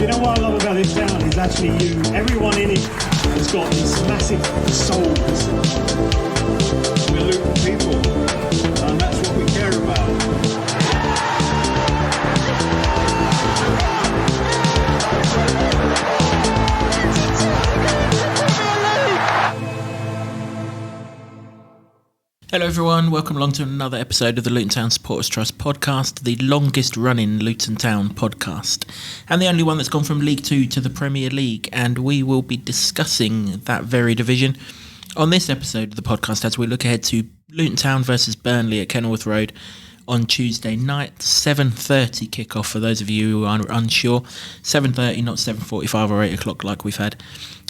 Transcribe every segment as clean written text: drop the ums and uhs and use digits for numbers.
You know what I love about this town is actually you. Everyone in it has got these massive souls. We're Luton people, and that's what we care about. Hello everyone, welcome along to another episode of the Luton Town Supporters Trust podcast, the longest running Luton Town podcast, and the only one that's gone from League 2 to the Premier League, and we will be discussing that very division on this episode of the podcast as we look ahead to Luton Town versus Burnley at Kenilworth Road on Tuesday night, 7:30 kickoff for those of you who are unsure, 7:30, not 7:45 or 8 o'clock like we've had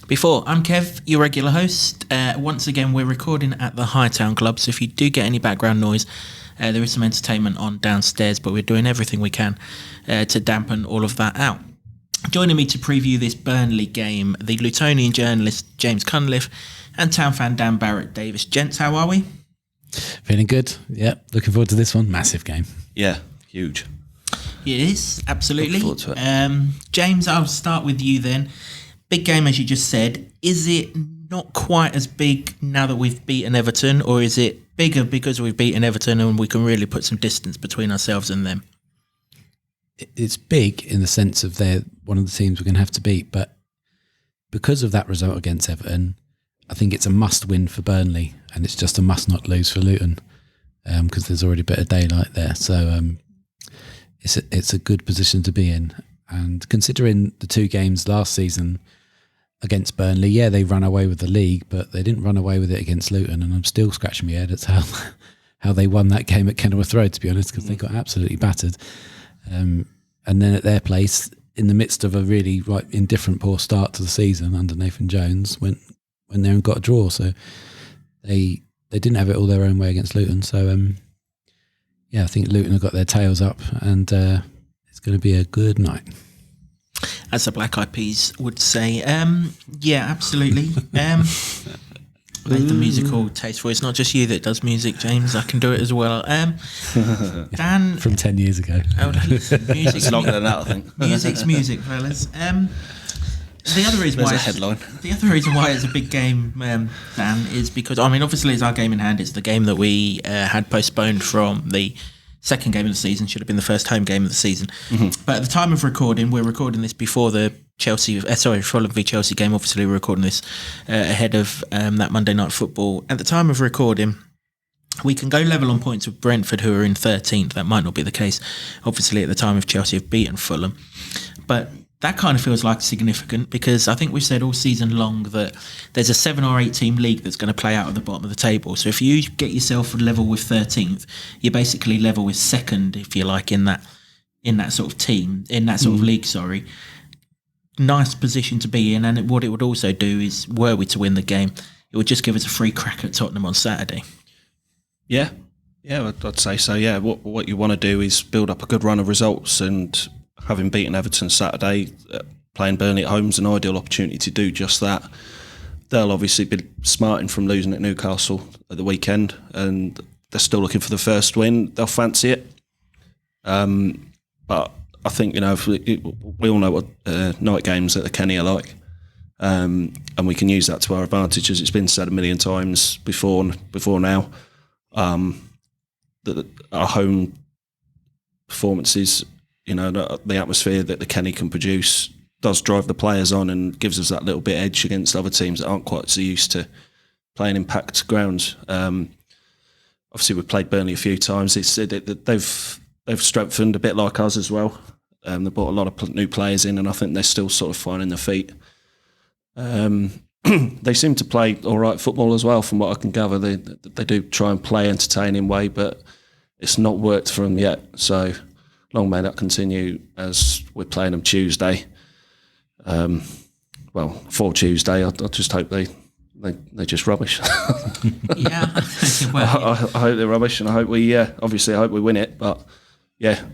before. I'm Kev, your regular host. Once again, we're recording at the Hightown Club, so if you do get any background noise, there is some entertainment on downstairs, but we're doing everything we can to dampen all of that out. Joining me to preview this Burnley game, the Lutonian journalist James Cunliffe and town fan Dan Barrett Davis. Gents, how are we? Feeling good. Yep. Looking forward to this one. Massive game. Yeah, huge. It is, absolutely. Look forward to it. James, I'll start with you then. Big game, as you just said. Is it not quite as big now that we've beaten Everton, or is it bigger because we've beaten Everton and we can really put some distance between ourselves and them? It's big in the sense of they're one of the teams we're going to have to beat, but because of that result against Everton, I think it's a must-win for Burnley, and it's just a must-not-lose for Luton, because there's already a bit of daylight there. So it's a good position to be in. And considering the two games last season against Burnley, yeah, they ran away with the league, but they didn't run away with it against Luton, and I'm still scratching my head at how they won that game at Kenilworth Road, to be honest, because they got absolutely battered. And then at their place, in the midst of a really indifferent poor start to the season under Nathan Jones, went there and got a draw. So they didn't have it all their own way against Luton. So yeah, I think Luton have got their tails up, and it's going to be a good night. As the Black Eyed Peas would say. Yeah, absolutely. Made the musical tasteful. It's not just you that does music, James. I can do it as well. Dan, from 10 years ago. Oh, listen, It's longer than that, I think. Music's music, fellas. The other reason There's why a headline. The other reason why it's a big game, Dan, is because obviously it's our game in hand. It's the game that we had postponed from the second game of the season. Should have been the first home game of the season. Mm-hmm. But at the time of recording, we're recording this before the Fulham v Chelsea game. Obviously, we're recording this ahead of that Monday Night Football. At the time of recording, we can go level on points with Brentford, who are in 13th. That might not be the case, obviously, at the time of Chelsea have beaten Fulham. But that kind of feels like significant, because I think we've said all season long that there's a 7 or 8 team league that's going to play out at the bottom of the table. So if you get yourself level with 13th, you're basically level with second, if you like, in that sort of team, in that sort of league, sorry. Nice position to be in, and what it would also do is, were we to win the game, it would just give us a free crack at Tottenham on Saturday. Yeah, I'd say so. Yeah, what you want to do is build up a good run of results, and having beaten Everton Saturday, playing Burnley at home is an ideal opportunity to do just that. They'll obviously be smarting from losing at Newcastle at the weekend, and they're still looking for the first win. They'll fancy it. But I think, we all know what night games at the Kenny are like, and we can use that to our advantage, as it's been said a million times before now, that our home performances, the atmosphere that the Kenny can produce does drive the players on and gives us that little bit edge against other teams that aren't quite so used to playing in packed grounds. Obviously, we've played Burnley a few times. They've strengthened a bit like us as well. They brought a lot of new players in, and I think they're still sort of finding their feet. They seem to play all right football as well, from what I can gather. They do try and play entertaining way, but it's not worked for them yet. So long may that continue as we're playing them Tuesday. For Tuesday, I just hope they're just rubbish. Yeah, I hope they're rubbish, and I hope we win it. But yeah,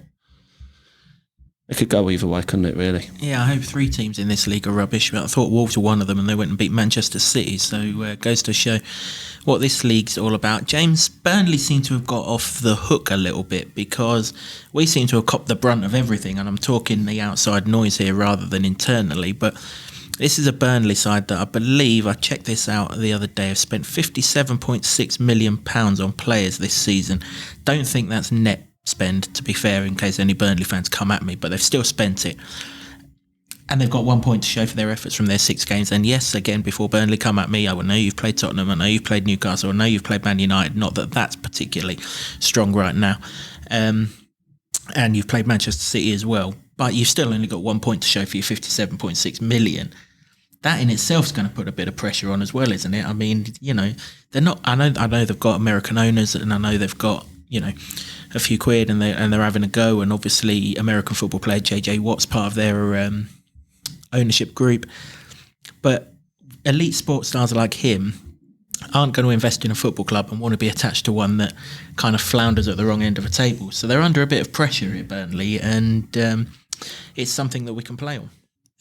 It could go either way, couldn't it, really? Yeah, I hope 3 teams in this league are rubbish, but I thought Wolves were one of them and they went and beat Manchester City, so it goes to show what this league's all about. James, Burnley seem to have got off the hook a little bit because we seem to have copped the brunt of everything, and I'm talking the outside noise here rather than internally, but this is a Burnley side that I believe, I checked this out the other day, have spent £57.6 million on players this season. Don't think that's net spend, to be fair, in case any Burnley fans come at me, but they've still spent it. And they've got 1 point to show for their efforts from their 6 games. And yes, again, before Burnley come at me, I will know you've played Tottenham, I know you've played Newcastle, I know you've played Man United, not that that's particularly strong right now. And you've played Manchester City as well, but you've still only got 1 point to show for your 57.6 million. That in itself is going to put a bit of pressure on as well, isn't it? I mean, they're not. I know they've got American owners, and I know they've got a few quid, and they're having a go. And obviously, American football player JJ Watt's part of their ownership group. But elite sports stars like him aren't going to invest in a football club and want to be attached to one that kind of flounders at the wrong end of a table. So they're under a bit of pressure here, Burnley, and it's something that we can play on.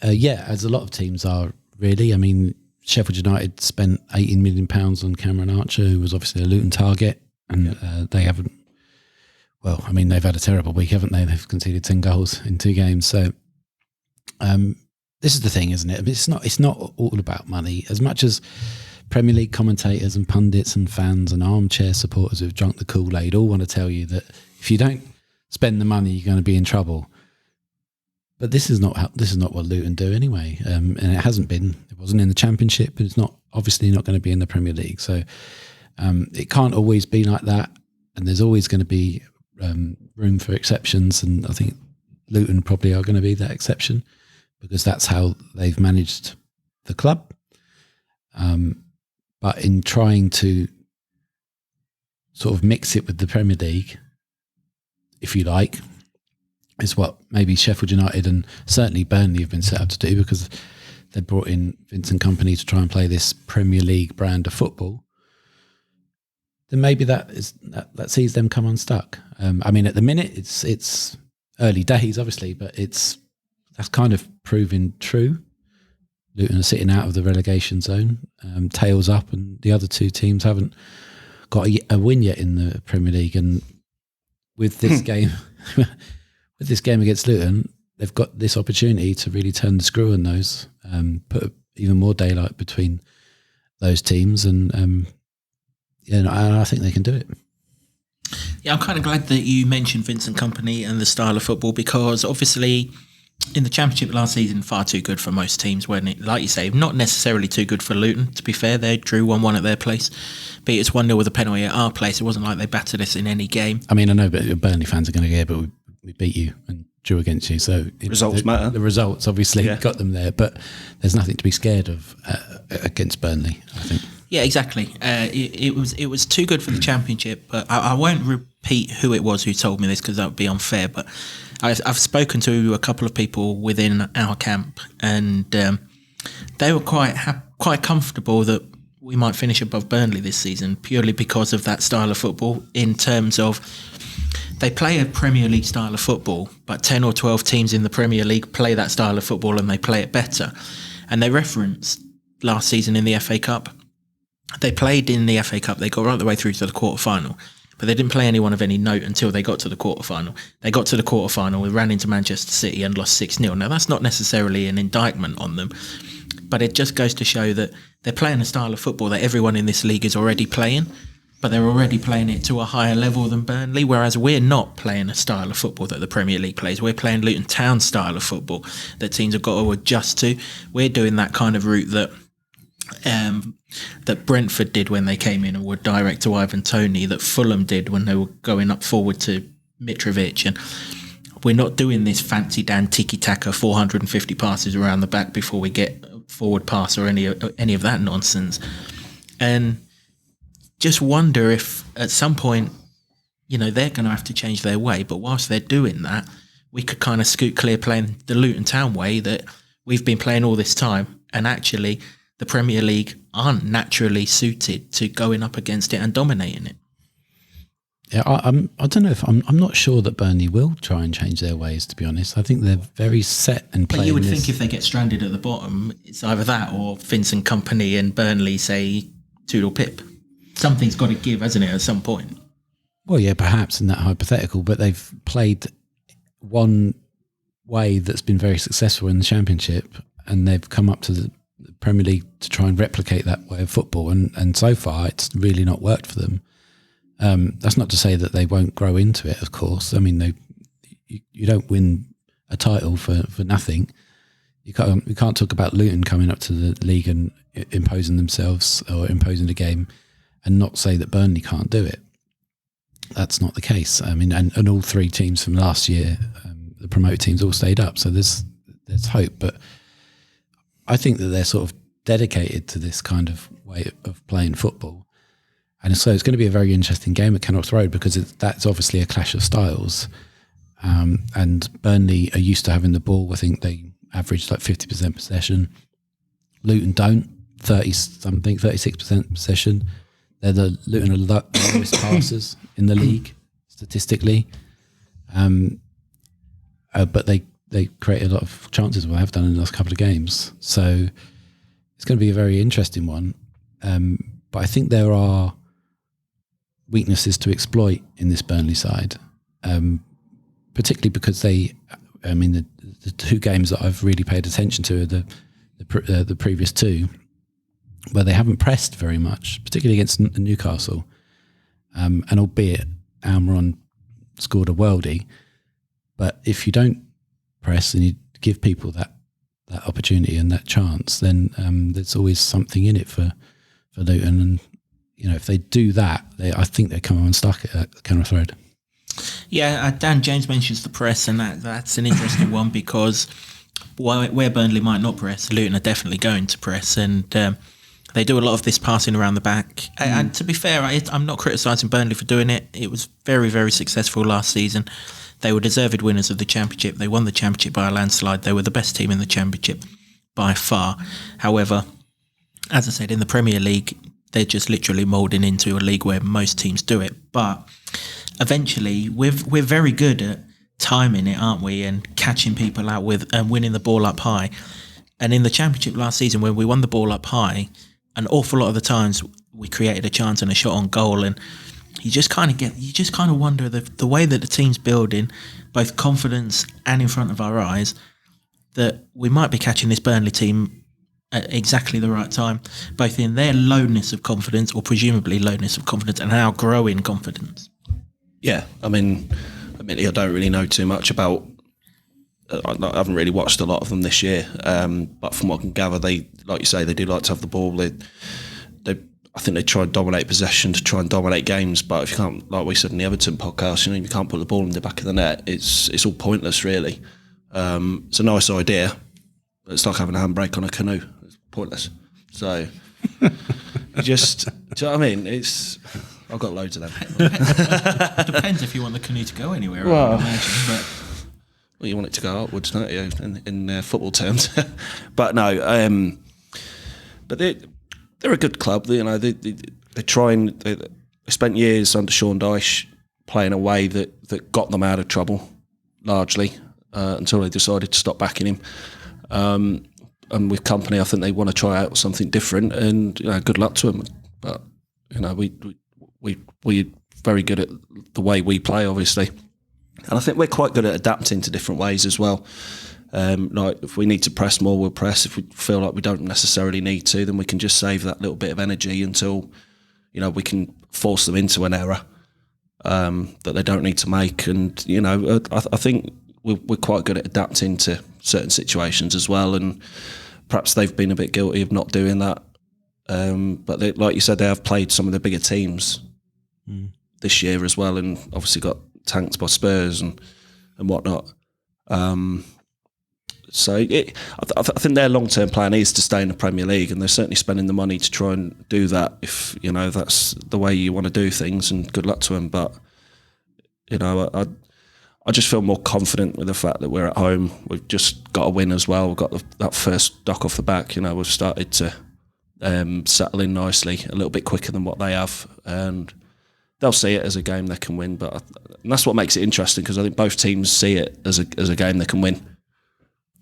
As a lot of teams are. Really, I mean, Sheffield United spent £18 million on Cameron Archer, who was obviously a Luton target, and they haven't. Well, I mean, they've had a terrible week, haven't they? They've conceded 10 goals in 2 games. So, this is the thing, isn't it? It's not all about money. As much as Premier League commentators and pundits and fans and armchair supporters who've drunk the Kool-Aid all want to tell you that if you don't spend the money, you're going to be in trouble. But this is not what Luton do anyway, and it hasn't been. It wasn't in the Championship, but it's obviously not going to be in the Premier League. So it can't always be like that, and there's always going to be room for exceptions. And I think Luton probably are going to be that exception because that's how they've managed the club. But in trying to sort of mix it with the Premier League, if you like, is what maybe Sheffield United and certainly Burnley have been set up to do, because they brought in Vincent Kompany to try and play this Premier League brand of football. Then maybe that sees them come unstuck. I mean, at the minute it's early days, obviously, but that's kind of proving true. Luton are sitting out of the relegation zone, tails up, and the other 2 teams haven't got a win yet in the Premier League. And with this game. With this game against Luton, they've got this opportunity to really turn the screw on those, put even more daylight between those teams, and I think they can do it. Yeah, I'm kind of glad that you mentioned Vincent Kompany and the style of football, because obviously in the Championship last season, far too good for most teams, weren't it? Like you say, not necessarily too good for Luton, to be fair. They drew 1-1 at their place, but it's 1-0 with a penalty at our place. It wasn't like they battered us in any game. I mean, I know but Burnley fans are going to get, but we beat you and drew against you, so results matter. The results obviously got them there, but there's nothing to be scared of against Burnley, I think. Yeah, exactly. It was too good for the Championship, but I won't repeat who it was who told me this because that would be unfair. But I've spoken to a couple of people within our camp, and they were quite comfortable that we might finish above Burnley this season, purely because of that style of football. In terms of they play a Premier League style of football, but 10 or 12 teams in the Premier League play that style of football and they play it better. And they referenced last season in the FA Cup. They played in the FA Cup. They got right the way through to the quarter-final, but they didn't play anyone of any note until they got to the quarter-final. They got to the quarter-final, we ran into Manchester City and lost 6-0. Now, that's not necessarily an indictment on them, but it just goes to show that they're playing a style of football that everyone in this league is already playing, but they're already playing it to a higher level than Burnley, whereas we're not playing a style of football that the Premier League plays. We're playing Luton Town style of football that teams have got to adjust to. We're doing that kind of route that Brentford did when they came in and were direct to Ivan Toney, that Fulham did when they were going up forward to Mitrovic. And we're not doing this fancy Dan tiki-taka 450 passes around the back before we get a forward pass or any of that nonsense. And just wonder if at some point, they're going to have to change their way. But whilst they're doing that, we could kind of scoot clear playing the Luton Town way that we've been playing all this time. And actually, the Premier League aren't naturally suited to going up against it and dominating it. Yeah, I don't know if I'm not sure that Burnley will try and change their ways. To be honest, I think they're very set and But playing. you would think if they get stranded at the bottom, it's either that or Vincent Company and Burnley say Toodle Pip. Something's got to give, hasn't it, at some point? Well, yeah, perhaps in that hypothetical, but they've played one way that's been very successful in the Championship, and they've come up to the Premier League to try and replicate that way of football, and so far it's really not worked for them. That's not to say that they won't grow into it, of course. I mean, you don't win a title for nothing. You can't talk about Luton coming up to the league and imposing themselves or imposing the game and not say that Burnley can't do it. That's not the case. I mean, and all three teams from last year, the promoted teams all stayed up. So there's hope. But I think that they're sort of dedicated to this kind of way of playing football. And so it's going to be a very interesting game at Kenilworth Road because that's obviously a clash of styles. And Burnley are used to having the ball. I think they average like 50% possession. Luton don't, 36% possession. Luton are the lowest passers in the league statistically. But they create a lot of chances, well, they have done in the last couple of games. So it's going to be a very interesting one. But I think there are weaknesses to exploit in this Burnley side, particularly because the two games that I've really paid attention to are the previous two, where they haven't pressed very much, particularly against Newcastle. And albeit Almiron scored a worldie, but if you don't press and you give people that opportunity and that chance, then there's always something in it for Luton. And if they do that, I think they come unstuck at Kenilworth Road. Yeah, Dan James mentions the press, and that's an interesting one because where Burnley might not press, Luton are definitely going to press, and they do a lot of this passing around the back. And to be fair, I'm not criticising Burnley for doing it. It was very, very successful last season. They were deserved winners of the Championship. They won the Championship by a landslide. They were the best team in the Championship by far. However, as I said, in the Premier League, they're just literally moulding into a league where most teams do it. But eventually, we're very good at timing it, aren't we? And catching people out with and winning the ball up high. And in the Championship last season, when we won the ball up high, an awful lot of the times we created a chance and a shot on goal, and you just kind of wonder the way that the team's building, both confidence and in front of our eyes, that we might be catching this Burnley team at exactly the right time, both in their lowness of confidence or presumably lowness of confidence and our growing confidence. Yeah, I mean, I don't really know too much about. I haven't really watched a lot of them this year, but from what I can gather, they, like you say, they do like to have the ball. I think they try and dominate possession to try and dominate games, but if you can't, like we said in the Everton podcast, you can't put the ball in the back of the net. It's all pointless, really. It's a nice idea, but it's like having a handbrake on a canoe. It's pointless. So, do you know what I mean? I've got loads of them. Depends if you want the canoe to go anywhere. Well, I imagine, but. Well, you want it to go upwards, don't you, in football terms? But no, but they're a good club. They try and they spent years under Sean Dyche playing a way that got them out of trouble, largely, until they decided to stop backing him. And with Company, I think they want to try out something different, and good luck to them. But we're very good at the way we play, obviously. And I think we're quite good at adapting to different ways as well. Like if we need to press more, we'll press. If we feel like we don't necessarily need to, then we can just save that little bit of energy until, we can force them into an error that they don't need to make. And, I think we're quite good at adapting to certain situations as well. And perhaps they've been a bit guilty of not doing that. But like you said, they have played some of the bigger teams this year as well, and obviously got tanked by Spurs and whatnot. So I think their long-term plan is to stay in the Premier League, and they're certainly spending the money to try and do that if, that's the way you want to do things, and good luck to them. But, I just feel more confident with the fact that we're at home. We've just got a win as well. We've got that first duck off the back. We've started to settle in nicely, a little bit quicker than what they have. And they'll see it as a game they can win. And that's what makes it interesting, because I think both teams see it as a game they can win.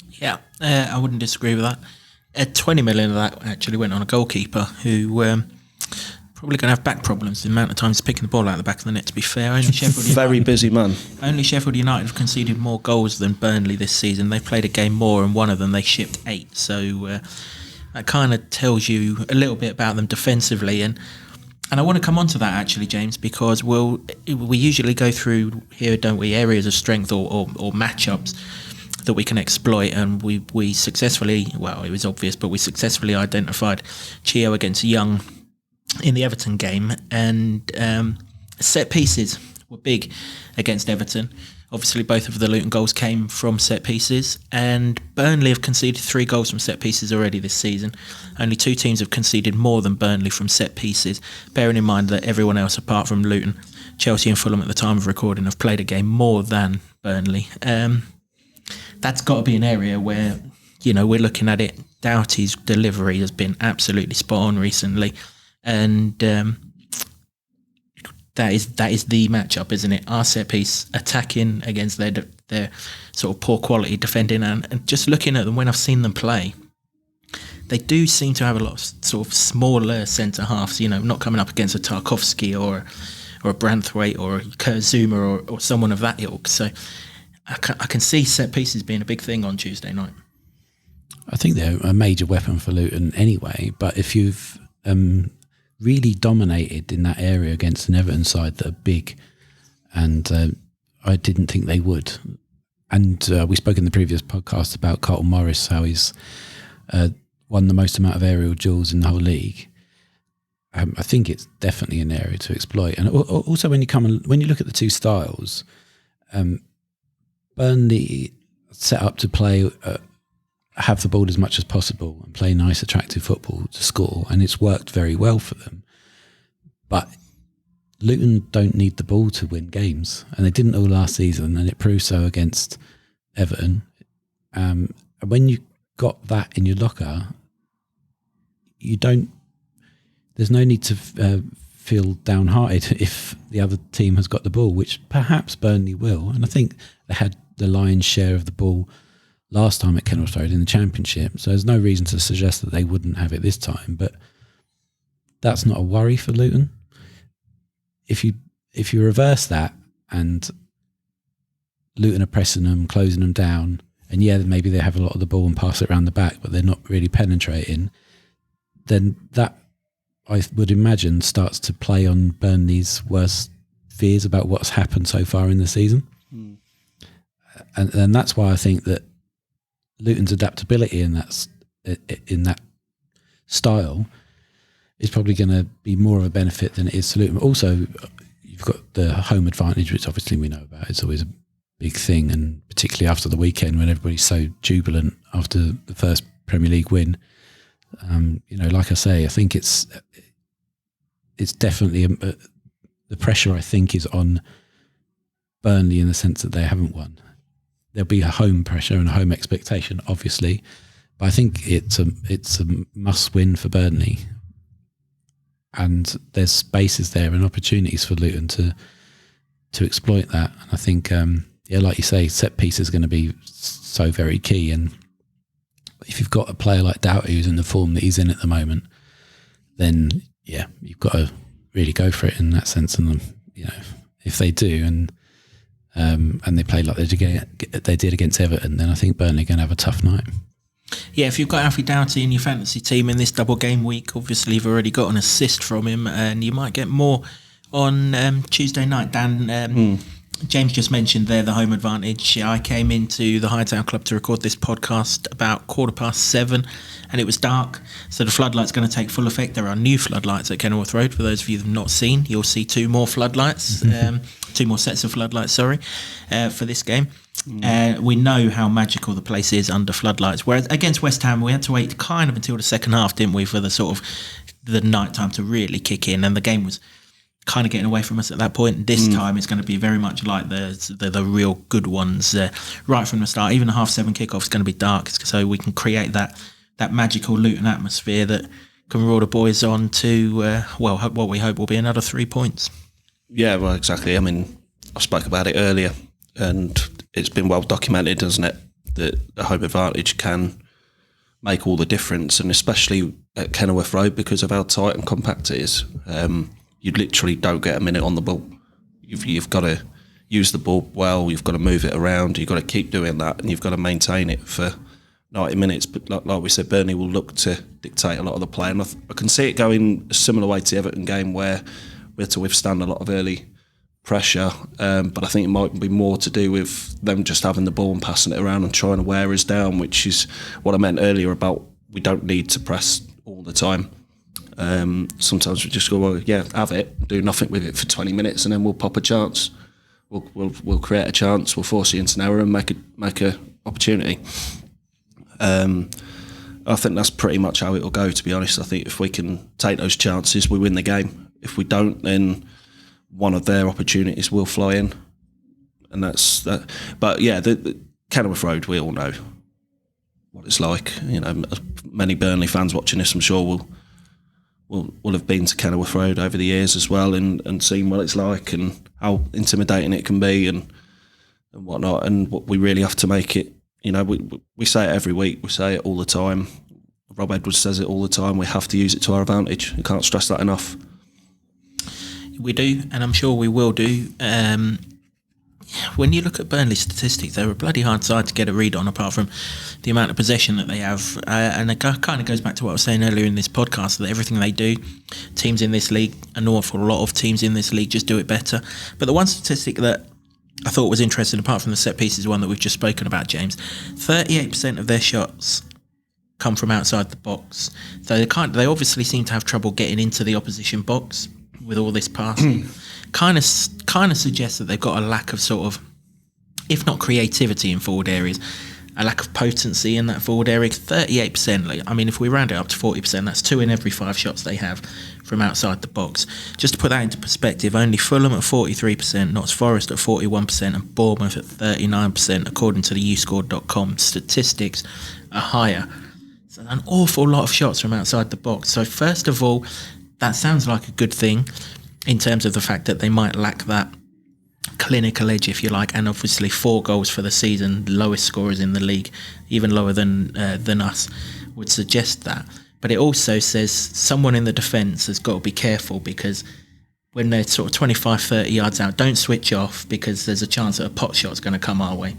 Yeah, I wouldn't disagree with that. 20 million of that actually went on a goalkeeper who probably going to have back problems the amount of times picking the ball out of the back of the net, to be fair. Only Sheffield United, very busy man. Only Sheffield United have conceded more goals than Burnley this season. They've played a game more, and one of them they shipped 8. So that kind of tells you a little bit about them defensively. And I want to come on to that actually, James, because we usually go through here, don't we, areas of strength or matchups that we can exploit, and we successfully, well, it was obvious, but we successfully identified Chio against Young in the Everton game, and set pieces were big against Everton. Obviously, both of the Luton goals came from set pieces, and Burnley have conceded 3 goals from set pieces already this season. Only 2 teams have conceded more than Burnley from set pieces, bearing in mind that everyone else apart from Luton, Chelsea and Fulham at the time of recording, have played a game more than Burnley. That's got to be an area where, we're looking at it. Doughty's delivery has been absolutely spot on recently, and that is the matchup, isn't it? Our set piece attacking against their sort of poor quality defending, and just looking at them when I've seen them play, they do seem to have a lot of sort of smaller centre halves. Not coming up against a Tarkowski or a Branthwaite or a Kurt Zuma or someone of that ilk. So I can see set pieces being a big thing on Tuesday night. I think they're a major weapon for Luton anyway, but if you've really dominated in that area against an Everton side that are big, and I didn't think they would. And we spoke in the previous podcast about Carlton Morris, how he's won the most amount of aerial duels in the whole league. I think it's definitely an area to exploit. And also when you look at the two styles, Burnley set up to play, have the ball as much as possible and play nice, attractive football to score, and it's worked very well for them. But Luton don't need the ball to win games, and they didn't all last season, and it proved so against Everton. And when you got that in your locker, there's no need to feel downhearted if the other team has got the ball, which perhaps Burnley will. And I think they had the lion's share of the ball last time at Kenilworth Road in the Championship, so there's no reason to suggest that they wouldn't have it this time. But that's not a worry for Luton. If you reverse that and Luton are pressing them, closing them down, and maybe they have a lot of the ball and pass it around the back, but they're not really penetrating, then that, I would imagine, starts to play on Burnley's worst fears about what's happened so far in the season. And that's why I think that Luton's adaptability in that style is probably going to be more of a benefit than it is to Luton. Also, you've got the home advantage, which obviously we know about. It's always a big thing, and particularly after the weekend when everybody's so jubilant after the first Premier League win. Like I say, I think it's definitely the pressure, I think, is on Burnley in the sense that they haven't won. There'll be a home pressure and a home expectation, obviously, but I think it's a must win for Burnley, and there's spaces there and opportunities for Luton to exploit that. And I think, like you say, set piece is going to be so very key. And if you've got a player like Doughty who's in the form that he's in at the moment, then you've got to really go for it in that sense. And if they do, and they play like they did against Everton, then I think Burnley are going to have a tough night. Yeah, if you've got Alfie Doughty in your fantasy team in this double game week, obviously you've already got an assist from him, and you might get more on Tuesday night. Dan, James just mentioned there the home advantage. I came into the Hightown Club to record this podcast about 7:15, and it was dark, so the floodlight's going to take full effect. There are new floodlights at Kenilworth Road. For those of you that have not seen, you'll see 2 more floodlights, 2 more sets of floodlights, for this game. We know how magical the place is under floodlights, whereas against West Ham we had to wait kind of until the second half, didn't we, for the sort of the night time to really kick in, and the game was kind of getting away from us at that point. This time it's going to be very much like the real good ones, right from the start. Even a 7:30 kickoff is going to be dark, so we can create that magical Luton atmosphere that can roll the boys on to what we hope will be another 3 points. Yeah, well, exactly. I mean, I spoke about it earlier, and it's been well documented, doesn't it, that a home advantage can make all the difference, and especially at Kenilworth Road because of how tight and compact it is. You literally don't get a minute on the ball. You've got to use the ball well, you've got to move it around, you've got to keep doing that, and you've got to maintain it for 90 minutes. But like we said, Burnley will look to dictate a lot of the play, and I can see it going a similar way to the Everton game where we had to withstand a lot of early pressure, but I think it might be more to do with them just having the ball and passing it around and trying to wear us down, which is what I meant earlier about we don't need to press all the time. Sometimes we just go, well, yeah, have it, do nothing with it for 20 minutes, and then we'll pop a chance. We'll create a chance. We'll force you into an error and make a opportunity. I think that's pretty much how it'll go. To be honest, I think if we can take those chances, we win the game. If we don't, then one of their opportunities will fly in, and that's that. But yeah, the Kenilworth Road, we all know what it's like. You know, many Burnley fans watching this, I'm sure, will have been to Kenilworth Road over the years as well, and seen what it's like and how intimidating it can be and whatnot. And what we really have to make it. You know, we say it every week. We say it all the time. Rob Edwards says it all the time. We have to use it to our advantage. You can't stress that enough. We do, and I'm sure we will do. When you look at Burnley statistics, they're a bloody hard side to get a read on, apart from the amount of possession that they have. And it kind of goes back to what I was saying earlier in this podcast, that everything they do, teams in this league, an awful lot of teams in this league just do it better. But the one statistic that I thought was interesting, apart from the set pieces one that we've just spoken about, James, 38% of their shots come from outside the box. So they obviously seem to have trouble getting into the opposition box with all this passing. kind of suggests that they've got a lack of sort of, if not creativity in forward areas, a lack of potency in that forward area. 38%, I mean, if we round it up to 40%, that's 2 in every 5 shots they have from outside the box. Just to put that into perspective, only Fulham at 43%, Notts Forest at 41%, and Bournemouth at 39%, according to the uscored.com statistics, are higher. So an awful lot of shots from outside the box. So first of all, that sounds like a good thing in terms of the fact that they might lack that clinical edge, if you like, and obviously 4 goals for the season, lowest scorers in the league, even lower than us, would suggest that. But it also says someone in the defence has got to be careful, because when they're sort of 25, 30 yards out, don't switch off, because there's a chance that a pot shot's going to come our way.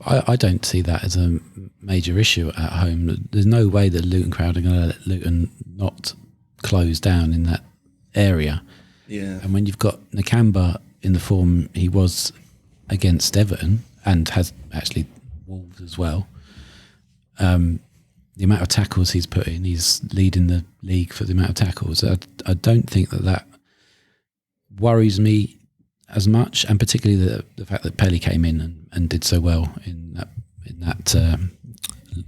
I don't see that as a major issue at home. There's no way that Luton crowd are going to let Luton not close down in that area. Yeah. And when you've got Nakamba in the form he was against Everton, and has actually Wolves as well, the amount of tackles he's put in, he's leading the league for the amount of tackles. I don't think that worries me as much, and particularly the fact that Pelly came in and did so well in that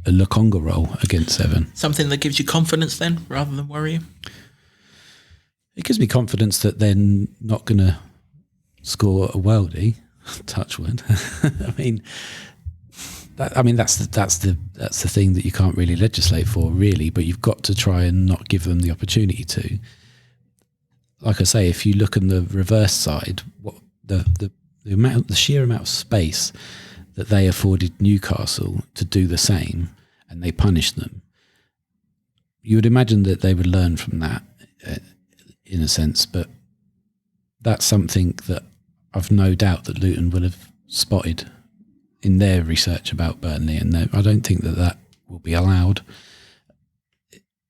Lukonga role against Everton. Something that gives you confidence then, rather than worry you? It gives me confidence that they're not going to score a worldie. Touch wood. I mean, that's the thing that you can't really legislate for, really. But you've got to try and not give them the opportunity to. Like I say, if you look on the reverse side, what the sheer amount of space that they afforded Newcastle to do the same, and they punished them, you would imagine that they would learn from that, in a sense. But that's something that I've no doubt that Luton will have spotted in their research about Burnley, and I don't think that will be allowed.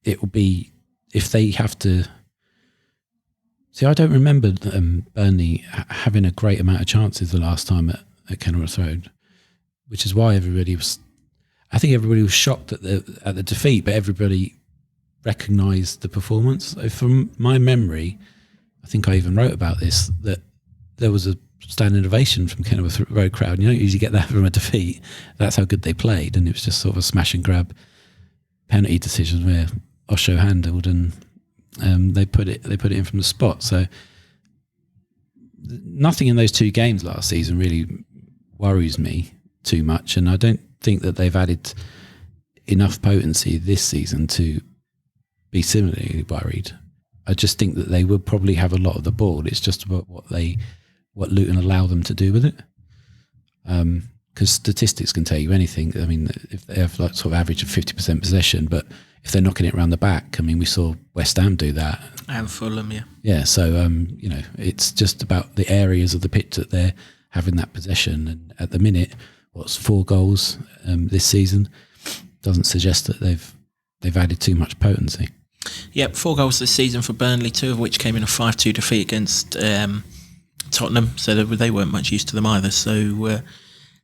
It will be, if they have to. See, I don't remember Burnley having a great amount of chances the last time at Kenilworth Road, which is why everybody was shocked at the defeat, but everybody recognised the performance. So from my memory, I think I even wrote about this, that there was a standing ovation from Kenilworth Road crowd. You don't usually get that from a defeat. That's how good they played, and it was just sort of a smash and grab penalty decision where Osho handled, and they put it in from the spot. So nothing in those 2 games last season really worries me too much, and I don't think that they've added enough potency this season to be similarly worried. I just think that they will probably have a lot of the ball. It's just about what Luton allow them to do with it. Because statistics can tell you anything. I mean, if they have like sort of average of 50% possession, but if they're knocking it around the back, I mean, we saw West Ham do that. And Fulham, yeah. Yeah, so, it's just about the areas of the pitch that they're having that possession. And at the minute, 4 goals this season doesn't suggest that they've added too much potency. Yep, 4 goals this season for Burnley, 2 of which came in a 5-2 defeat against Tottenham, so they weren't much use to them either. So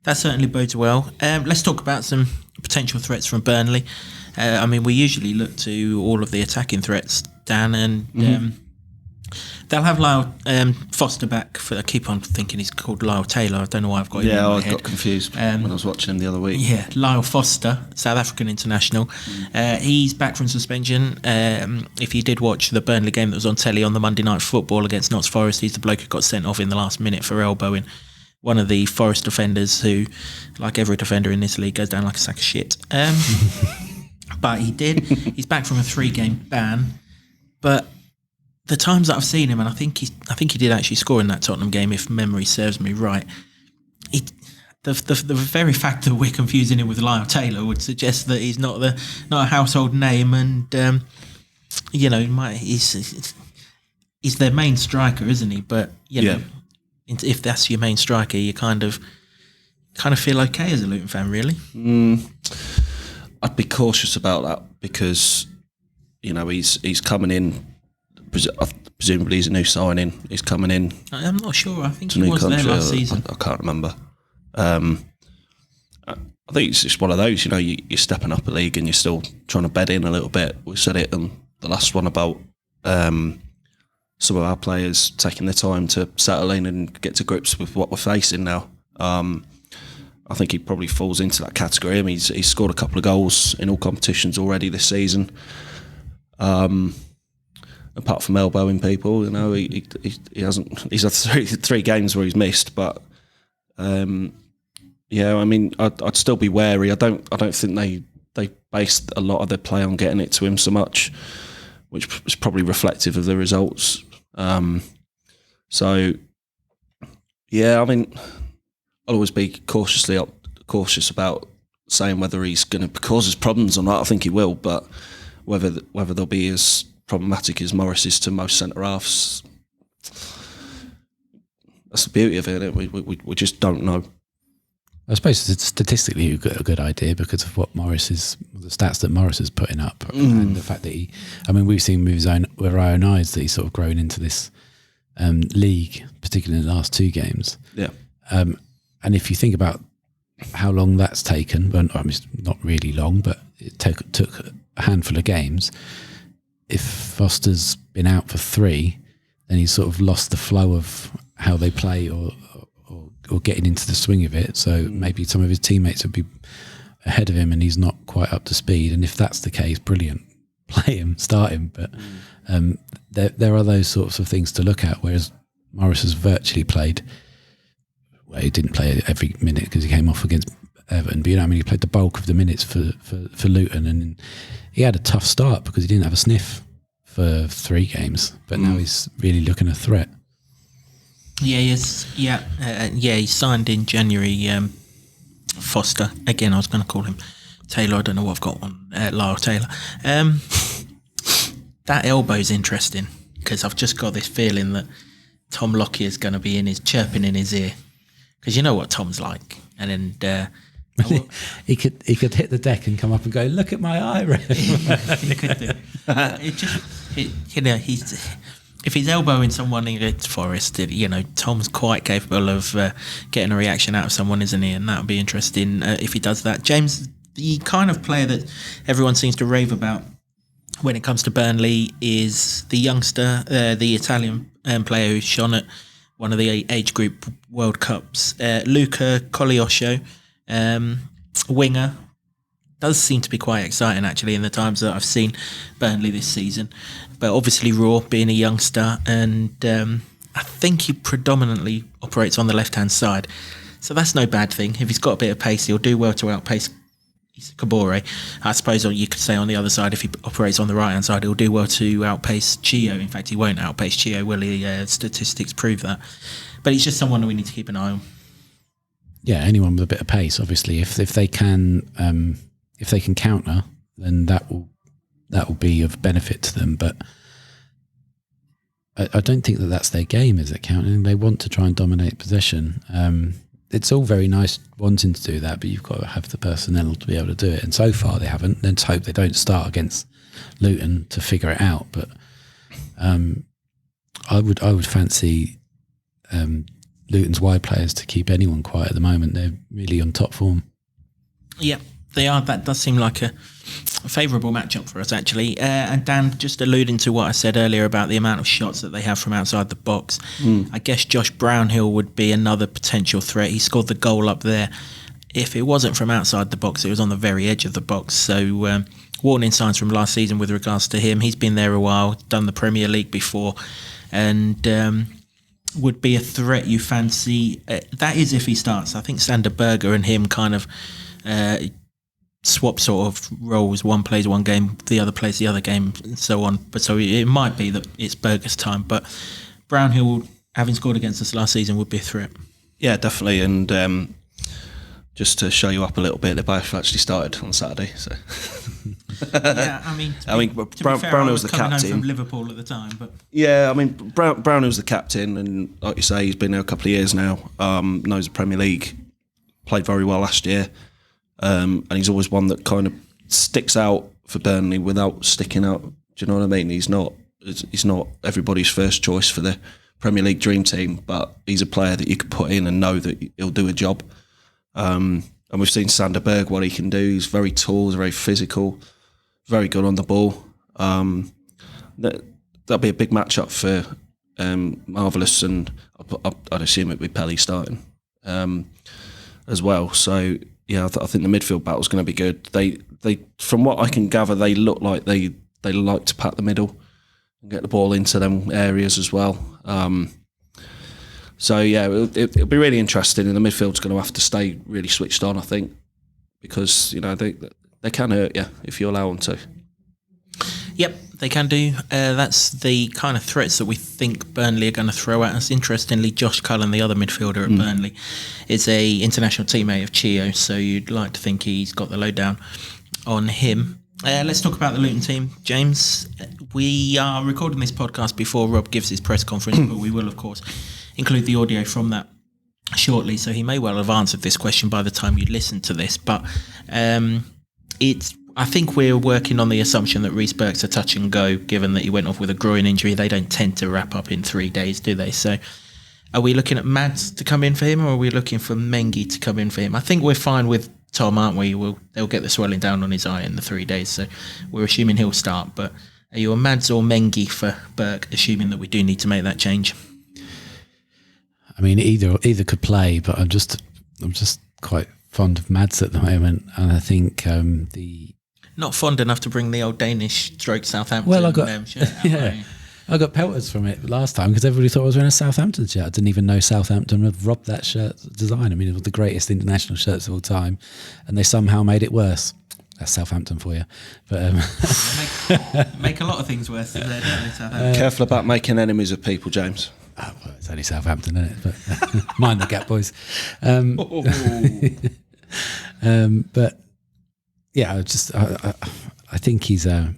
that certainly bodes well. Let's talk about some potential threats from Burnley. I mean, we usually look to all of the attacking threats, Dan, and they'll have Lyle Foster back. I keep on thinking he's called Lyle Taylor. I don't know why I've got him in my head. I got confused when I was watching him the other week. Yeah, Lyle Foster, South African international. He's back from suspension. If you did watch the Burnley game that was on telly on the Monday Night Football against Notts Forest, he's the bloke who got sent off in the last minute for elbowing one of the Forest defenders who, like every defender in this league, goes down like a sack of shit. But he did. He's back from a 3-game ban. But the times that I've seen him, and I think he did actually score in that Tottenham game, if memory serves me right. The very fact that we're confusing him with Lyle Taylor would suggest that he's not a household name, and he's their main striker, isn't he? But know, if that's your main striker, you kind of feel okay as a Luton fan, really. I'd be cautious about that because he's coming in. Presumably he's a new signing. He's coming in. I'm not sure. I think he was there last season. I can't remember. I think it's just one of those. You're stepping up a league and you're still trying to bed in a little bit. We said it on the last one about some of our players taking their time to settle in and get to grips with what we're facing now. I think he probably falls into that category. I mean, he's scored a couple of goals in all competitions already this season. Apart from elbowing people, he hasn't. He's had three games where he's missed, but I mean, I'd still be wary. I don't think they based a lot of their play on getting it to him so much, which was probably reflective of the results. So yeah, I mean, I'll always be cautious about saying whether he's going to cause us problems or not. I think he will, but whether they'll be as problematic as Morris is to most centre halves, that's the beauty of it. We just don't know. I suppose it's statistically a good idea because of the stats that Morris is putting up, and the fact that we've seen with our own eyes that he's sort of grown into this league, particularly in the last 2 games. Yeah. And if you think about how long that's taken, well, I mean, it's not really long, but it took a handful of games. If Foster's been out for 3, then he's sort of lost the flow of how they play or getting into the swing of it. So maybe some of his teammates would be ahead of him and he's not quite up to speed. And if that's the case, brilliant. Play him, start him. But there are those sorts of things to look at, whereas Morris has virtually played. Well, he didn't play every minute because he came off against Everton, but he played the bulk of the minutes for Luton, and he had a tough start because he didn't have a sniff for 3 games, but now he's really looking a threat. Yeah, he is. Yeah, he signed in January. Foster again. I was going to call him Taylor. I don't know what I've got on Lyle Taylor. That elbow's interesting because I've just got this feeling that Tom Lockyer is going to be chirping in his ear, because you know what Tom's like, and then. He could hit the deck and come up and go, look at my eye ring. He could do. If he's elbowing someone against Forest, Tom's quite capable of getting a reaction out of someone, isn't he? And that would be interesting if he does that. James, the kind of player that everyone seems to rave about when it comes to Burnley is the youngster, the Italian player who shone at one of the age group World Cups, Luca Coglioscio. Winger, does seem to be quite exciting actually in the times that I've seen Burnley this season, but obviously raw, being a youngster, and I think he predominantly operates on the left hand side, so that's no bad thing. If he's got a bit of pace, he'll do well to outpace Kabore. I suppose you could say on the other side, if he operates on the right hand side, he'll do well to outpace Chio. In fact, he won't outpace Chio, will he? Statistics prove that. But he's just someone that we need to keep an eye on. Yeah, anyone with a bit of pace, obviously, if they can counter, then that will be of benefit to them. But I don't think that's their game, is it, countering? They want to try and dominate possession. It's all very nice wanting to do that, but you've got to have the personnel to be able to do it. And so far they haven't. Let's hope they don't start against Luton to figure it out. But I would fancy Luton's wide players to keep anyone quiet at the moment. They're really on top form. Yeah, they are. That does seem like a favourable matchup for us, actually. And Dan, just alluding to what I said earlier about the amount of shots that they have from outside the box, I guess Josh Brownhill would be another potential threat. He scored the goal up there. If it wasn't from outside the box, it was on the very edge of the box. So warning signs from last season with regards to him. He's been there a while, done the Premier League before, and would be a threat you fancy. That is if he starts. I think Sander Berger and him kind of swap sort of roles. One plays one game, the other plays the other game, and so on. But so it might be that it's Berger's time. But Brownhill, having scored against us last season, would be a threat. Yeah, definitely. And just to show you up a little bit, they both actually started on Saturday. So yeah, I mean, Brownhill's the captain. Home from Liverpool at the time, but yeah, I mean, Brownhill's the captain, and like you say, he's been there a couple of years now. Knows the Premier League, played very well last year, and he's always one that kind of sticks out for Burnley without sticking out. Do you know what I mean? He's not everybody's first choice for the Premier League dream team, but he's a player that you could put in and know that he'll do a job. And we've seen Sander Berg, what he can do. He's very tall, he's very physical, very good on the ball. That'll be a big matchup for Marvellous, and I'd assume it'd be Pelly starting as well. So yeah, I think the midfield battle's going to be good. They, from what I can gather, they look like they like to pat the middle and get the ball into them areas as well. So yeah, it'll be really interesting, and the midfield's going to have to stay really switched on, I think, because they can hurt you if you allow them to. Yep, they can do. That's the kind of threats that we think Burnley are going to throw at us. Interestingly, Josh Cullen, the other midfielder at Burnley, is a international teammate of Chio, so you'd like to think he's got the lowdown on him. Let's talk about the Luton team, James. We are recording this podcast before Rob gives his press conference, but we will, of course, include the audio from that shortly, so he may well have answered this question by the time you listen to this. But I think we're working on the assumption that Reece Burke's a touch and go, given that he went off with a groin injury. They don't tend to wrap up in 3 days, do they? So are we looking at Mads to come in for him, or are we looking for Mengi to come in for him? I think we're fine with Tom, aren't we? They'll get the swelling down on his eye in the 3 days, so we're assuming he'll start. But are you a Mads or Mengi for Burke, assuming that we do need to make that change? I mean, either could play, but I'm just quite fond of Mads at the moment, and I think not fond enough to bring the old Danish stroke Southampton. Well, I got pelters from it last time because everybody thought I was wearing a Southampton shirt. I didn't even know Southampton had robbed that shirt design. I mean, it was the greatest international shirts of all time, and they somehow made it worse. That's Southampton for you. But make a lot of things worse, don't they, Southampton? Careful about making enemies of people, James. Oh, well, it's only Southampton, isn't it? But mind the gap, boys. But yeah, I think he's on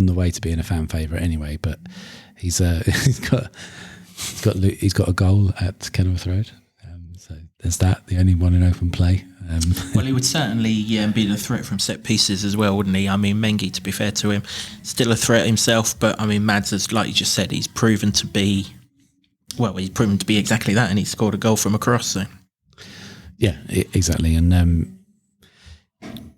the way to being a fan favourite anyway. But he's got a goal at Kenilworth Road. So there's that, the only one in open play. Well, he would certainly be the threat from set pieces as well, wouldn't he? I mean, Mengi, to be fair to him, still a threat himself, but I mean, Mads, has, like you just said, he's proven to be exactly that, and he scored a goal from across. So yeah, exactly, and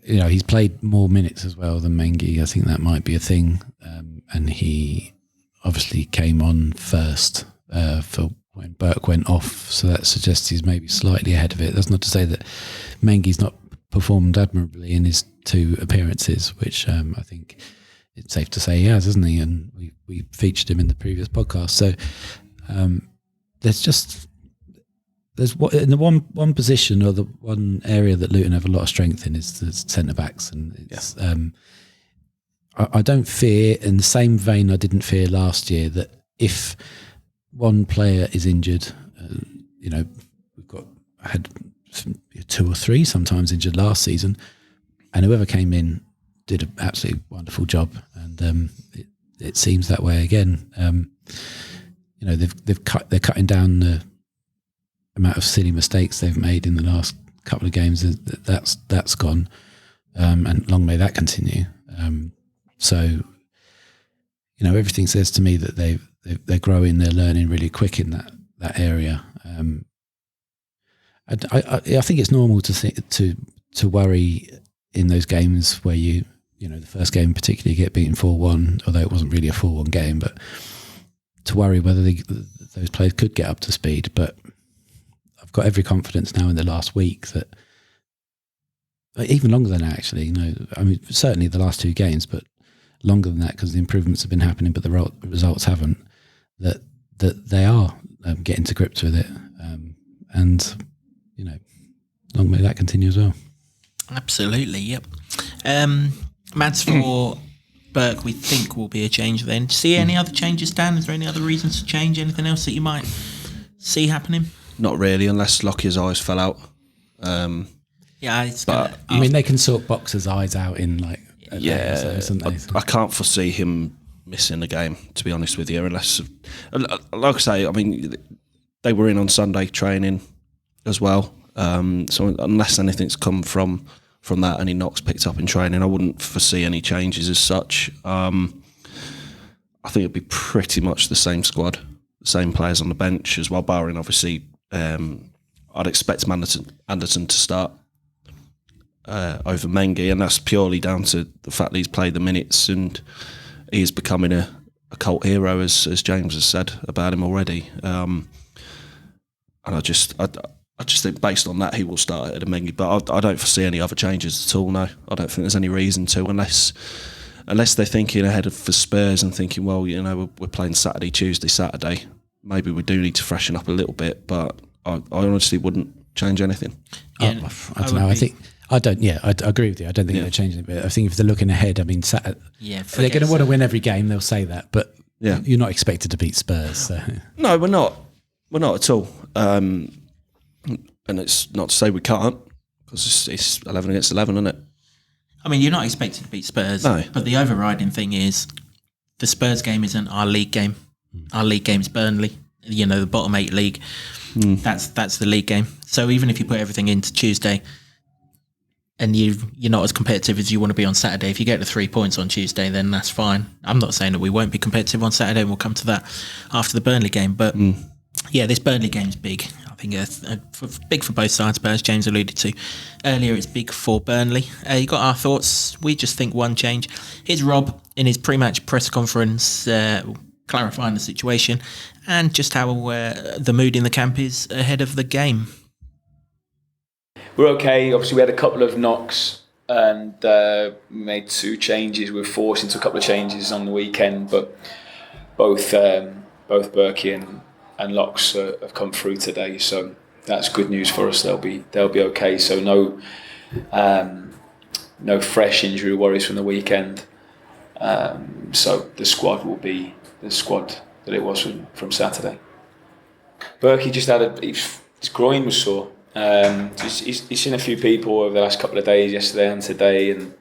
he's played more minutes as well than Mengi. I think that might be a thing, and he obviously came on first for when Burke went off, so that suggests he's maybe slightly ahead of it. That's not to say that Mengi's not performed admirably in his 2 appearances, which I think it's safe to say he has, isn't he? And we featured him in the previous podcast. So there's in the one position or the one area that Luton have a lot of strength in is the centre backs, and it's I don't fear, in the same vein I didn't fear last year, that if one player is injured, I had 2 or 3 sometimes injured last season, and whoever came in did an absolutely wonderful job, and it seems that way again. They're cutting down the amount of silly mistakes they've made in the last couple of games. That's gone, and long may that continue. So everything says to me that they're growing, they're learning really quick in that area. I think it's normal to worry in those games where the first game particularly get beaten 4-1, although it wasn't really a 4-1 game, but to worry whether those players could get up to speed. But I've got every confidence now in the last week that, even longer than that actually, certainly the last 2 games, but longer than that because the improvements have been happening but the results haven't, that they are getting to grips with it, and long may that continue as well. Absolutely, yep. Mads, for Burke, we think will be a change then. Do you see any other changes, Dan? Is there any other reasons to change? Anything else that you might see happening? Not really, unless Lockyer's eyes fell out. They can sort Boxer's eyes out in I can't foresee him missing a game, to be honest with you, unless, like I say, they were in on Sunday training as well. So unless anything's come from that, any knocks picked up in training, I wouldn't foresee any changes as such. I think it'd be pretty much the same squad, the same players on the bench as well, barring obviously, I'd expect Anderson to start over Mengi, and that's purely down to the fact that he's played the minutes and he is becoming a cult hero, as James has said about him already. And I just think based on that he will start at Mengi, but I don't foresee any other changes at all. No, I don't think there's any reason to, unless they're thinking ahead for Spurs and thinking, well, we're playing Saturday, Tuesday, Saturday. Maybe we do need to freshen up a little bit, but I honestly wouldn't change anything. Yeah, I don't know. I agree with you. I don't think they're changing it, but I think if they're looking ahead, Saturday, they're going to want to win every game. They'll say that, but you're not expected to beat Spurs. So. No, we're not. We're not at all. And it's not to say we can't, because it's 11 against 11, isn't it? You're not expected to beat Spurs, no. But the overriding thing is the Spurs game isn't our league game. Our league game's Burnley, the bottom 8 league. That's the league game. So even if you put everything into Tuesday and you're not as competitive as you want to be on Saturday, if you get to 3 points on Tuesday, then that's fine. I'm not saying that we won't be competitive on Saturday, and we'll come to that after the Burnley game. But this Burnley game's big. I think it's big for both sides, but as James alluded to earlier, it's big for Burnley. You got our thoughts. We just think one change. Here's Rob in his pre-match press conference clarifying the situation and just how the mood in the camp is ahead of the game. We're okay. Obviously, we had a couple of knocks and made 2 changes. We were forced into a couple of changes on the weekend, but both Berkey and Locks have come through today, so that's good news for us. They'll be okay. So no fresh injury worries from the weekend. So the squad will be the squad that it was from Saturday. Berkey just had his groin was sore. He's seen a few people over the last couple of days, yesterday and today, and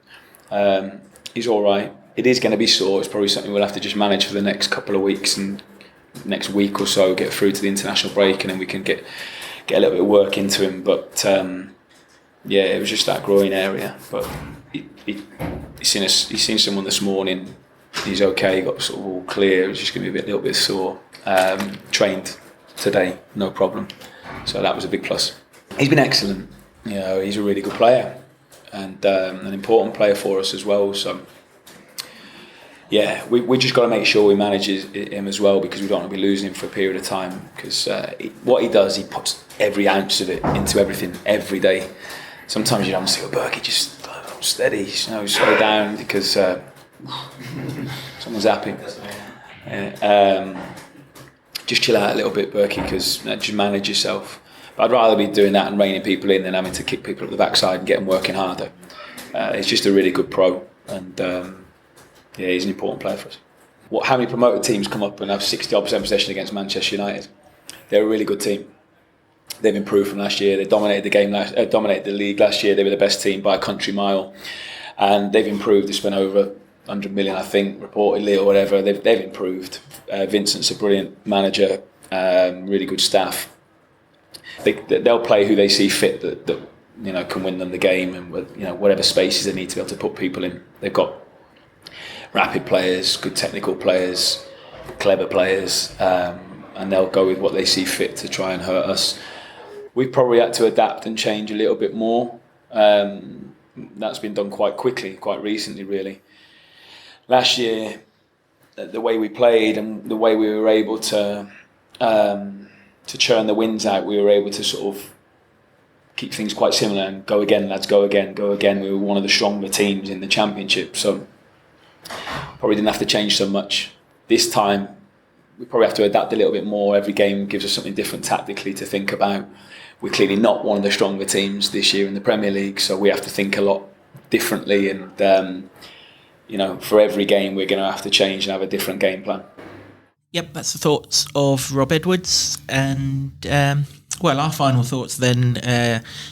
he's all right. It is going to be sore. It's probably something we'll have to just manage for the next couple of weeks and next week or so, get through to the international break, and then we can get a little bit of work into him. But it was just that groin area. But he's seen someone this morning. He's okay. Got sort of all clear. It's just going to be a little bit sore. Trained today, no problem. So that was a big plus. He's been excellent. He's a really good player and an important player for us as well. So we just got to make sure we manage him as well, because we don't want to be losing him for a period of time. Because what he does, he puts every ounce of it into everything every day. Sometimes you don't see Berkey just steady, slow down because someone's happy. Just chill out a little bit, Berkey, because just manage yourself. But I'd rather be doing that and reining people in than having to kick people up the backside and get them working harder. He's just a really good pro, and he's an important player for us. How many promoted teams come up and have 60% possession against Manchester United? They're a really good team. They've improved from last year. They dominated the league last year. They were the best team by a country mile, and they've improved. They spent over 100 million, I think, reportedly, or whatever. They've improved. Vincent's a brilliant manager, really good staff. They'll play who they see fit that can win them the game, and whatever spaces they need to be able to put people in. They've got rapid players, good technical players, clever players, and they'll go with what they see fit to try and hurt us. We've probably had to adapt and change a little bit more. That's been done quite quickly, quite recently, really. Last year, the way we played and the way we were able to churn the wins out, we were able to sort of keep things quite similar and go again, lads, go again, go again. We were one of the stronger teams in the Championship, so probably didn't have to change so much. This time, we probably have to adapt a little bit more. Every game gives us something different tactically to think about. We're clearly not one of the stronger teams this year in the Premier League, so we have to think a lot differently, and for every game we're going to have to change and have a different game plan. Yep, that's the thoughts of Rob Edwards. And, our final thoughts then.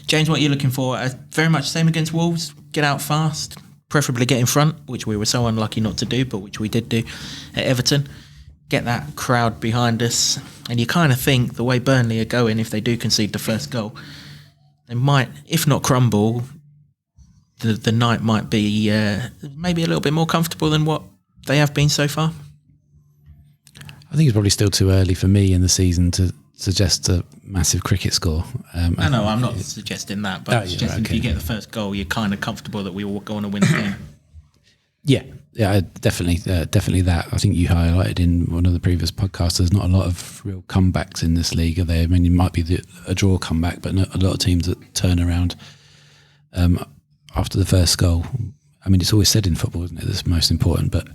James, what are you looking for? Very much the same against Wolves. Get out fast, preferably get in front, which we were so unlucky not to do, but which we did do at Everton. Get that crowd behind us. And you kind of think the way Burnley are going, if they do concede the first goal, they might, if not crumble, the night might be maybe a little bit more comfortable than what they have been so far. I think it's probably still too early for me in the season to suggest a massive cricket score. No, I'm not suggesting that, but suggesting if you get the first goal, you're kind of comfortable that we will go on to win the game. Yeah, definitely that. I think you highlighted in one of the previous podcasts, there's not a lot of real comebacks in this league, are there? I mean, it might be a draw comeback, but not a lot of teams that turn around after the first goal. I mean, it's always said in football, isn't it, that's most important, but...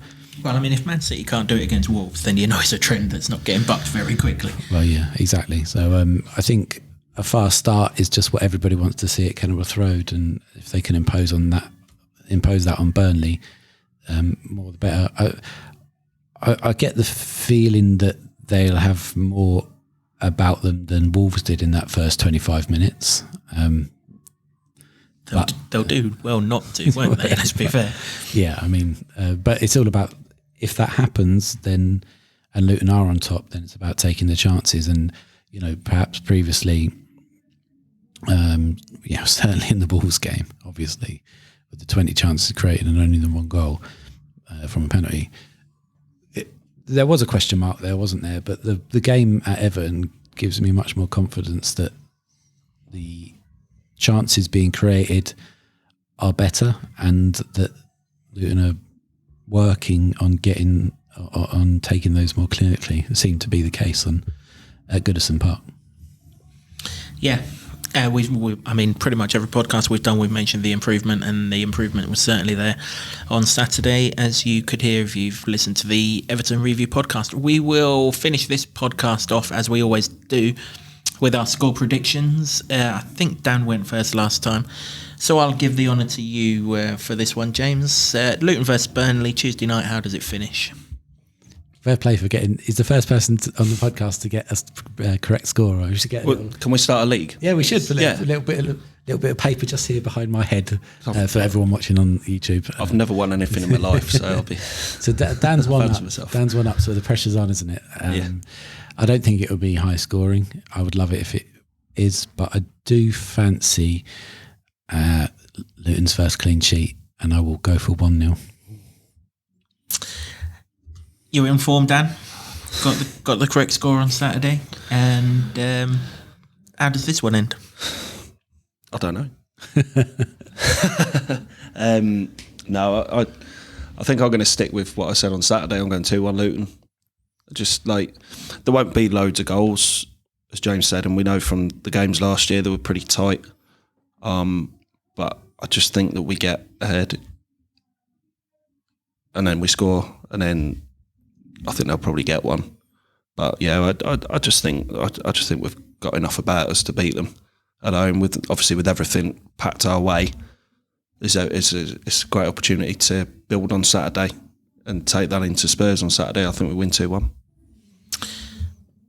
Well, I mean, if Man City can't do it against Wolves, then you know it's a trend that's not getting bucked very quickly. Well, yeah, exactly. So I think a fast start is just what everybody wants to see at Kenilworth Road, and if they can impose that on Burnley, more the better. I get the feeling that they'll have more about them than Wolves did in that first 25 minutes. They'll do well not to, won't they? Let's be fair. Yeah, I mean, but it's all about, if that happens, then, and Luton are on top, then it's about taking the chances. And, perhaps previously, certainly in the Wolves game, obviously, with the 20 chances created and only the one goal from a penalty, there was a question mark there, wasn't there? But the game at Everton gives me much more confidence that the chances being created are better, and that Luton are working on taking those more clinically. It seemed to be the case at Goodison Park. Yeah. I mean, pretty much every podcast we've done, we've mentioned the improvement, and the improvement was certainly there on Saturday, as you could hear if you've listened to the Everton Review podcast. We will finish this podcast off, as we always do, with our score predictions. I think Dan went first last time, so I'll give the honour to you for this one, James. Luton versus Burnley, Tuesday night, how does it finish? Fair play for getting. He's the first person on the podcast to get a correct score. We should get. Can we start a league? Yeah, we should. A little bit of paper just here behind my head for everyone watching on YouTube. I've never won anything in my life, so I'll be. So Dan's one up. Myself. Dan's one up. So the pressure's on, isn't it? Yeah. I don't think it would be high scoring. I would love it if it is, but I do fancy Luton's first clean sheet, and I will go for 1-0. You were informed, Dan. Got the correct score on Saturday, and how does this one end? I don't know. No, I think I'm going to stick with what I said on Saturday. I'm going 2-1 Luton. Just there won't be loads of goals, as James said, and we know from the games last year they were pretty tight. But I just think that we get ahead, and then we score, and then I think they'll probably get one. But yeah, I just think we've got enough about us to beat them at home. With everything packed our way, it's a great opportunity to build on Saturday and take that into Spurs on Saturday. I think we win 2-1.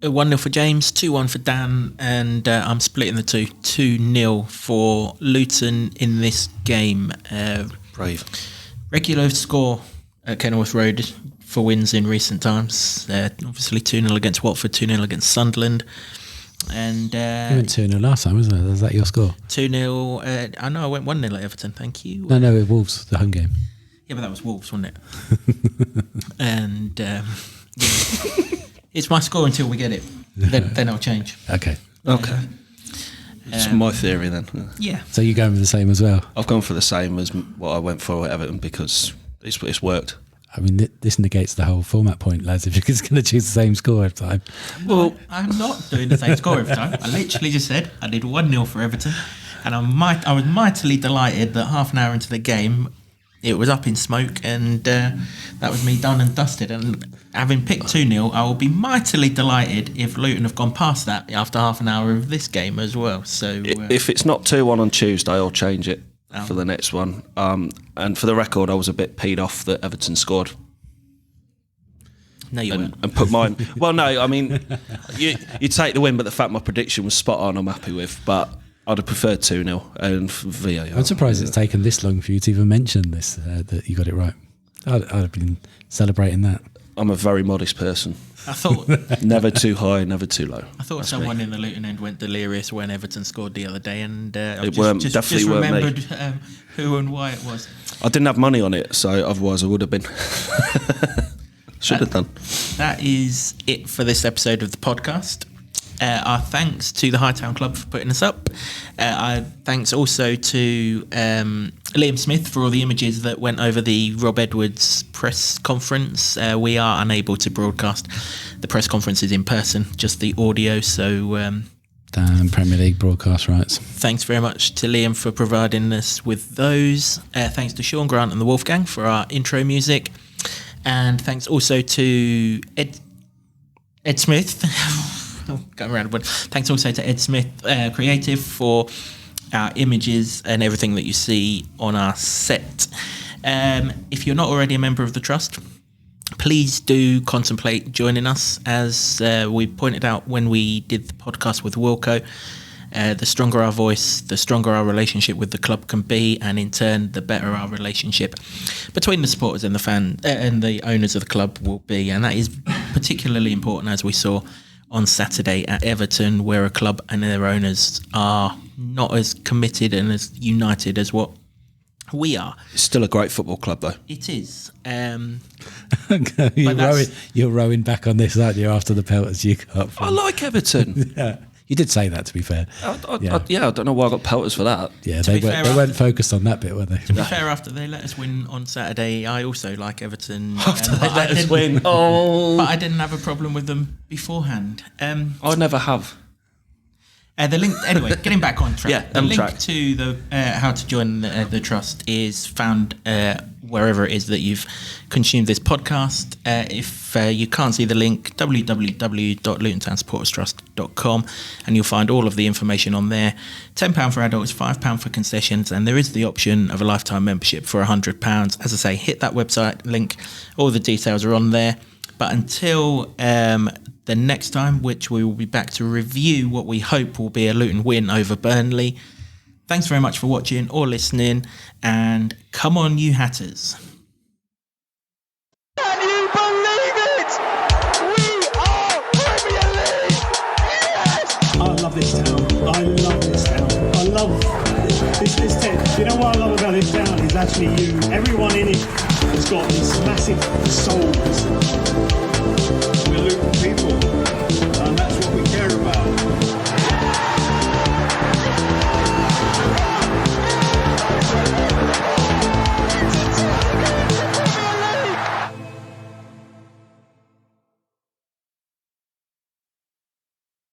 1-0 for James, 2-1 for Dan, and I'm splitting the two. 2-0 for Luton in this game. Brave. Regular score at Kenilworth Road for wins in recent times. Obviously 2-0 against Watford, 2-0 against Sunderland. And you went 2-0 last time, wasn't it? Was that your score? 2-0. I know I went 1-0 at Everton, thank you. No, it Wolves, the home game. Yeah, but that was Wolves, wasn't it? And yeah. It's my score until we get it. Then I'll change. Okay. It's my theory then. Yeah. So you're going with the same as well? I've gone for the same as what I went for at Everton because it's worked. I mean, this negates the whole format point, lads, if you're just going to choose the same score every time. Well, I'm not doing the same score every time. I literally just said I did 1-0 for Everton, and I was mightily delighted that half an hour into the game, it was up in smoke, and that was me done and dusted. And having picked 2-0, I will be mightily delighted if Luton have gone past that after half an hour of this game as well. So if it's not 2-1 on Tuesday, I'll change it for the next one. And for the record, I was a bit peed off that Everton scored. No, you weren't. And put mine. Well, no, I mean, you take the win, but the fact my prediction was spot on, I'm happy with. But I'd have preferred 2-0 and VAR. I'm surprised it's taken this long for you to even mention this, that you got it right. I'd have been celebrating that. I'm a very modest person. I thought Never too high, never too low. I thought That's someone me. in the Luton end went delirious when Everton scored the other day, and I Definitely just weren't me. remembered who and why it was. I didn't have money on it, so otherwise I would have been. Should have done. That is it for this episode of the podcast. Our thanks to the Hightown Club for putting us up. Our thanks also to Liam Smith for all the images that went over the Rob Edwards press conference. We are unable to broadcast the press conferences in person, just the audio. So Damn Premier League broadcast rights. thanks very much to Liam for providing us with those. Thanks to Sean Grant and the Wolfgang for our intro music. And thanks also to Ed Smith. Going around, but thanks also to Ed Smith Creative for our images and everything that you see on our set. If you're not already a member of the Trust, please do contemplate joining us. As we pointed out when we did the podcast with Wilco, the stronger our voice, the stronger our relationship with the club can be, and in turn, the better our relationship between the supporters and the fan and the owners of the club will be. And that is particularly important, as we saw on Saturday at Everton, where a club and their owners are not as committed and as united as what we are. It's still a great football club, though. It is. You're rowing back on this, aren't you, after the pelters you got from... I like Everton. Yeah. You did say that, to be fair. I don't know why I got pelters for that. Yeah, To they be fair, weren't focused on that bit, were they? To be fair, after they let us win on Saturday, I also like Everton. After they but let I us didn't- win. Oh, But I didn't have a problem with them beforehand. I never have. The link, anyway, getting back on track. Yeah, the on link track. to the how to join the trust is found wherever it is that you've consumed this podcast. If you can't see the link, www.lutontownsporterstrust.com, and you'll find all of the information on there. £10 for adults, £5 for concessions, and there is the option of a lifetime membership for £100. As I say, hit that website link. All the details are on there. But until the next time, which we will be back to review what we hope will be a Luton win over Burnley. Thanks very much for watching or listening, and come on, you Hatters. Can you believe it? We are Premier League! Yes! I love this town. I love this town. I love this town. You know what I love about this town is actually you. Everyone in it has got this massive soul.